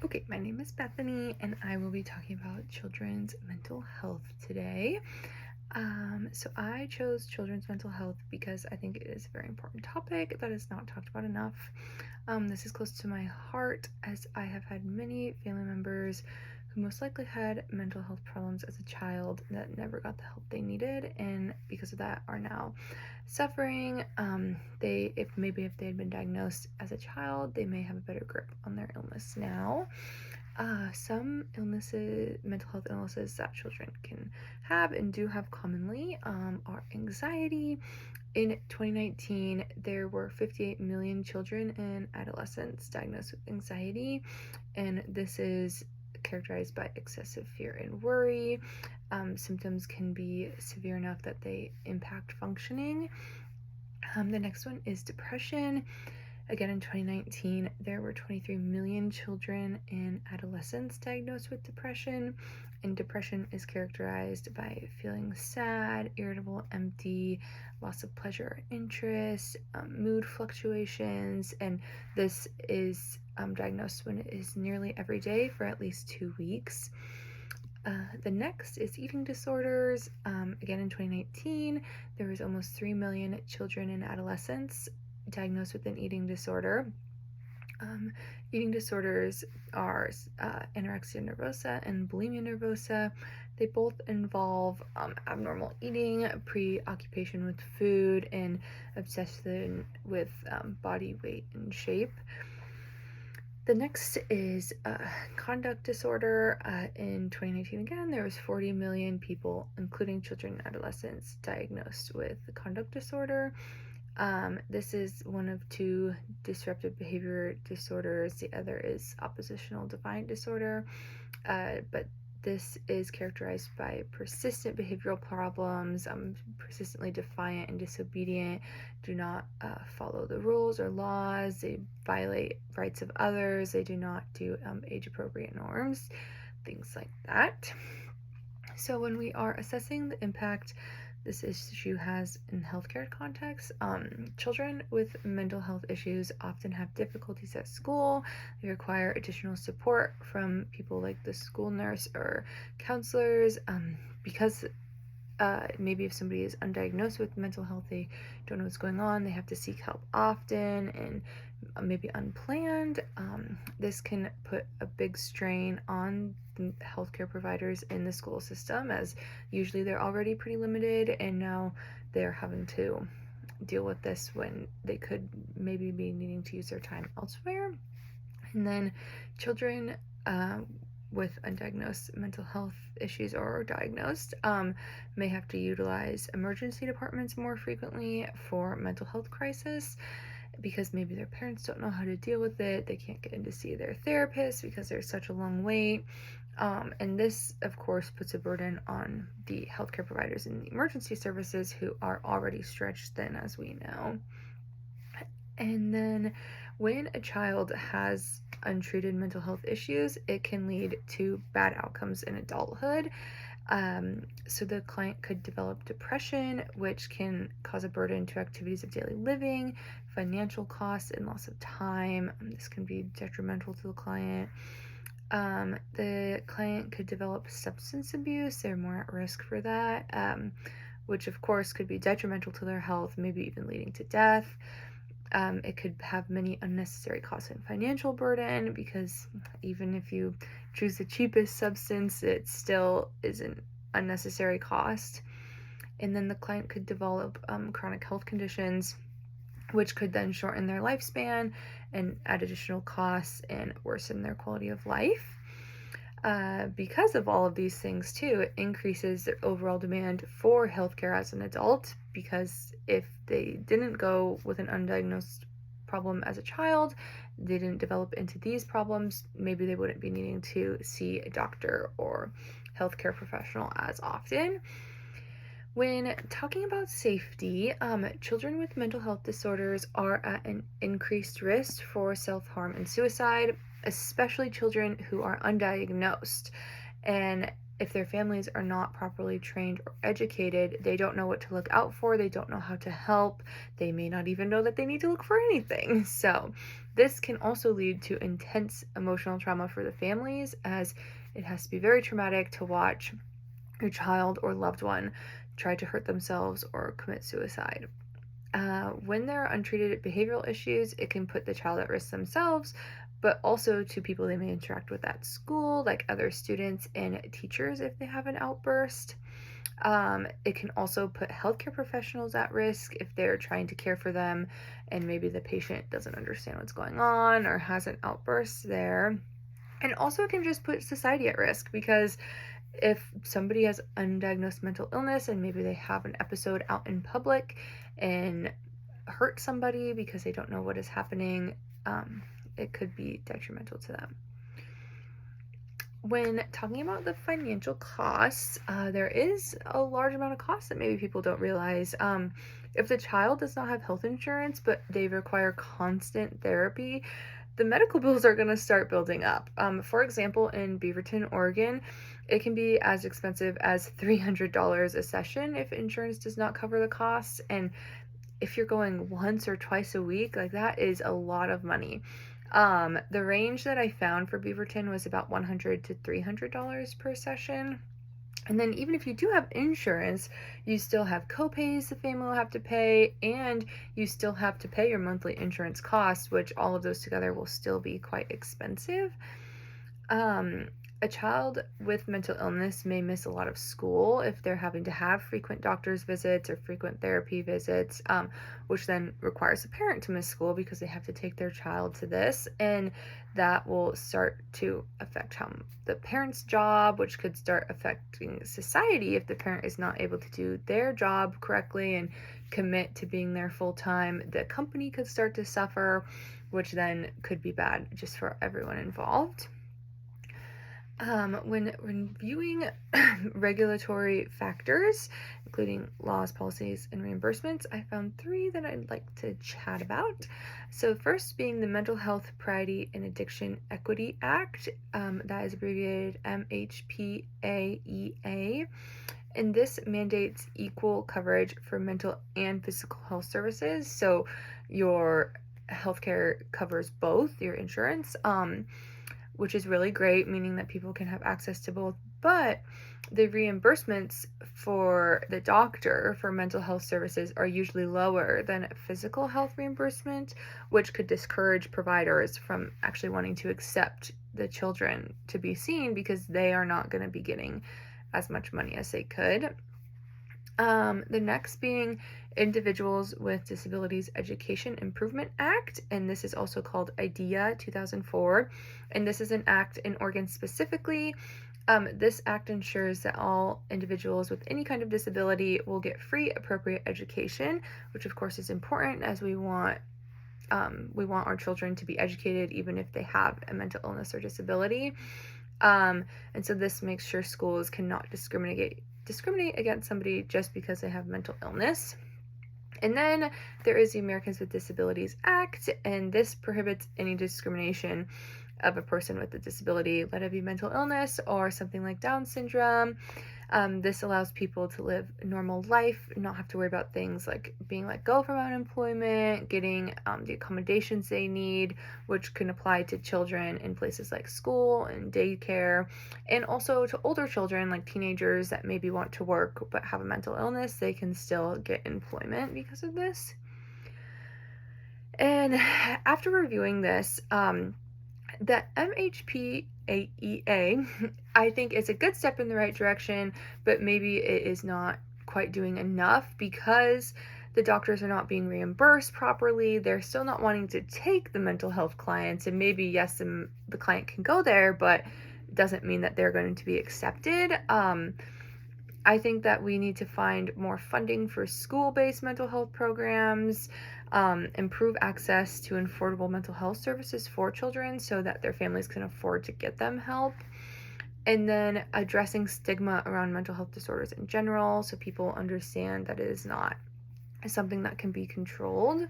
Okay, my name is Bethany, and I will be talking about children's mental health today. So I chose children's mental health because I think it is a very important topic that is not talked about enough. This is close to my heart as I have had many family members who most likely had mental health problems as a child that never got the help they needed, and because of that are now suffering. If they had been diagnosed as a child, they may have a better grip on their illness now. Some illnesses, mental health illnesses that children can have and do have commonly, are anxiety. In 2019, there were 58 million children and adolescents diagnosed with anxiety, and this is characterized by excessive fear and worry. Symptoms can be severe enough that they impact functioning. The next one is depression. Again, in 2019, there were 23 million children and adolescents diagnosed with depression, and depression is characterized by feeling sad, irritable, empty, loss of pleasure or interest, mood fluctuations, and this is diagnosed when it is nearly every day for at least 2 weeks. The next is eating disorders. Again, in 2019, there was almost 3 million children and adolescents diagnosed with an eating disorder. Eating disorders are anorexia nervosa and bulimia nervosa. They both involve abnormal eating, preoccupation with food, and obsession with body weight and shape. The next is conduct disorder. In 2019, again, there was 40 million people, including children and adolescents, diagnosed with conduct disorder. This is one of two disruptive behavior disorders. The other is oppositional defiant disorder, but this is characterized by persistent behavioral problems, persistently defiant and disobedient, do not follow the rules or laws, they violate rights of others, they do not do age-appropriate norms, things like that. So when we are assessing the impact this issue has in healthcare context, children with mental health issues often have difficulties at school. They require additional support from people like the school nurse or counselors, because maybe if somebody is undiagnosed with mental health, they don't know what's going on, they have to seek help often and maybe unplanned. This can put a big strain on the healthcare providers in the school system, as usually they're already pretty limited, and now they're having to deal with this when they could maybe be needing to use their time elsewhere. And then children with undiagnosed mental health issues or diagnosed may have to utilize emergency departments more frequently for mental health crisis because maybe their parents don't know how to deal with it. They can't get in to see their therapist because there's such a long wait. And this, of course, puts a burden on the healthcare providers in the emergency services who are already stretched thin, as we know. And then when a child has untreated mental health issues, it can lead to bad outcomes in adulthood. So the client could develop depression, which can cause a burden to activities of daily living, financial costs, and loss of time. This can be detrimental to the client. The client could develop substance abuse. They're more at risk for that, which of course could be detrimental to their health, maybe even leading to death. It could have many unnecessary costs and financial burden because even if you choose the cheapest substance, it still is an unnecessary cost. And then the client could develop chronic health conditions, which could then shorten their lifespan and add additional costs and worsen their quality of life. Because of all of these things too, it increases their overall demand for healthcare as an adult, because if they didn't go with an undiagnosed problem as a child, they didn't develop into these problems, maybe they wouldn't be needing to see a doctor or healthcare professional as often. When talking about safety, children with mental health disorders are at an increased risk for self-harm and suicide, especially children who are undiagnosed. And if their families are not properly trained or educated, they don't know what to look out for, they don't know how to help, they may not even know that they need to look for anything. So this can also lead to intense emotional trauma for the families, as it has to be very traumatic to watch your child or loved one try to hurt themselves or commit suicide. When there are untreated behavioral issues, it can put the child at risk themselves, but also to people they may interact with at school, like other students and teachers if they have an outburst. It can also put healthcare professionals at risk if they're trying to care for them and maybe the patient doesn't understand what's going on or has an outburst there. And also, it can just put society at risk because if somebody has undiagnosed mental illness and maybe they have an episode out in public and hurt somebody because they don't know what is happening, it could be detrimental to them. When talking about the financial costs, there is a large amount of costs that maybe people don't realize. If the child does not have health insurance, but they require constant therapy, the medical bills are going to start building up. For example, in Beaverton, Oregon, it can be as expensive as $300 a session if insurance does not cover the costs. And if you're going once or twice a week, like that is a lot of money. The range that I found for Beaverton was about $100 to $300 per session. And then even if you do have insurance, you still have copays the family will have to pay, and you still have to pay your monthly insurance costs, which all of those together will still be quite expensive. A child with mental illness may miss a lot of school if they're having to have frequent doctor's visits or frequent therapy visits, which then requires a parent to miss school because they have to take their child to this. And that will start to affect the parent's job, which could start affecting society if the parent is not able to do their job correctly and commit to being there full time. The company could start to suffer, which then could be bad just for everyone involved. When viewing regulatory factors, including laws, policies, and reimbursements, I found 3 that I'd like to chat about. So first being the Mental Health Parity and Addiction Equity Act, that is abbreviated MHPAEA, and this mandates equal coverage for mental and physical health services. So your healthcare covers both, your insurance, which is really great, meaning that people can have access to both. But the reimbursements for the doctor for mental health services are usually lower than physical health reimbursement, which could discourage providers from actually wanting to accept the children to be seen because they are not going to be getting as much money as they could. The next being Individuals with Disabilities Education Improvement Act, and this is also called IDEA 2004, and this is an act in Oregon specifically. This act ensures that all individuals with any kind of disability will get free, appropriate education, which of course is important as we want our children to be educated even if they have a mental illness or disability. And so this makes sure schools cannot discriminate against somebody just because they have mental illness. And then there is the Americans with Disabilities Act, and this prohibits any discrimination of a person with a disability, let it be mental illness or something like Down syndrome. This allows people to live a normal life, not have to worry about things like being let go from unemployment, getting the accommodations they need, which can apply to children in places like school and daycare, and also to older children like teenagers that maybe want to work but have a mental illness. They can still get employment because of this. And after reviewing this, the MHPAEA, I think, is a good step in the right direction, but maybe it is not quite doing enough because the doctors are not being reimbursed properly. They're still not wanting to take the mental health clients, and maybe, yes, the client can go there, but it doesn't mean that they're going to be accepted. I think that we need to find more funding for school-based mental health programs, improve access to affordable mental health services for children so that their families can afford to get them help, and then addressing stigma around mental health disorders in general so people understand that it is not something that can be controlled.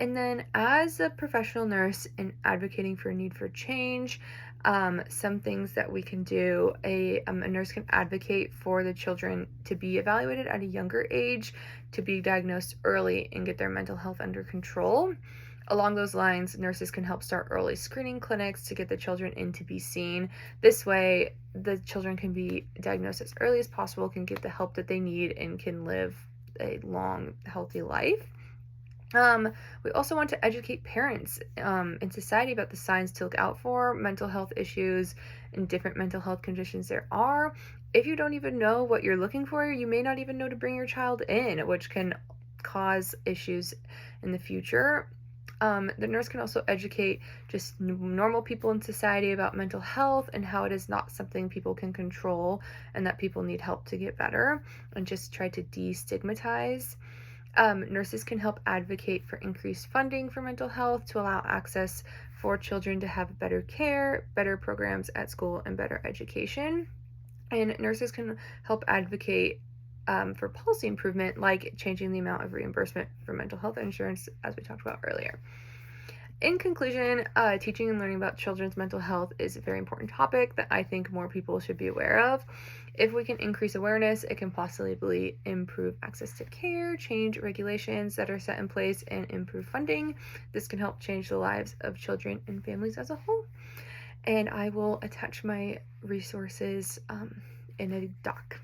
And then, as a professional nurse and advocating for a need for change, some things that we can do, a nurse can advocate for the children to be evaluated at a younger age, to be diagnosed early and get their mental health under control. Along those lines, nurses can help start early screening clinics to get the children in to be seen. This way, the children can be diagnosed as early as possible, can get the help that they need, and can live a long, healthy life. We also want to educate parents in society about the signs to look out for, mental health issues, and different mental health conditions there are. If you don't even know what you're looking for, you may not even know to bring your child in, which can cause issues in the future. The nurse can also educate just normal people in society about mental health and how it is not something people can control and that people need help to get better, and just try to destigmatize. Nurses can help advocate for increased funding for mental health to allow access for children to have better care, better programs at school, and better education. And nurses can help advocate for policy improvement, like changing the amount of reimbursement for mental health insurance, as we talked about earlier. In conclusion, teaching and learning about children's mental health is a very important topic that I think more people should be aware of. If we can increase awareness, it can possibly improve access to care, change regulations that are set in place, and improve funding. This can help change the lives of children and families as a whole. And I will attach my resources in a doc.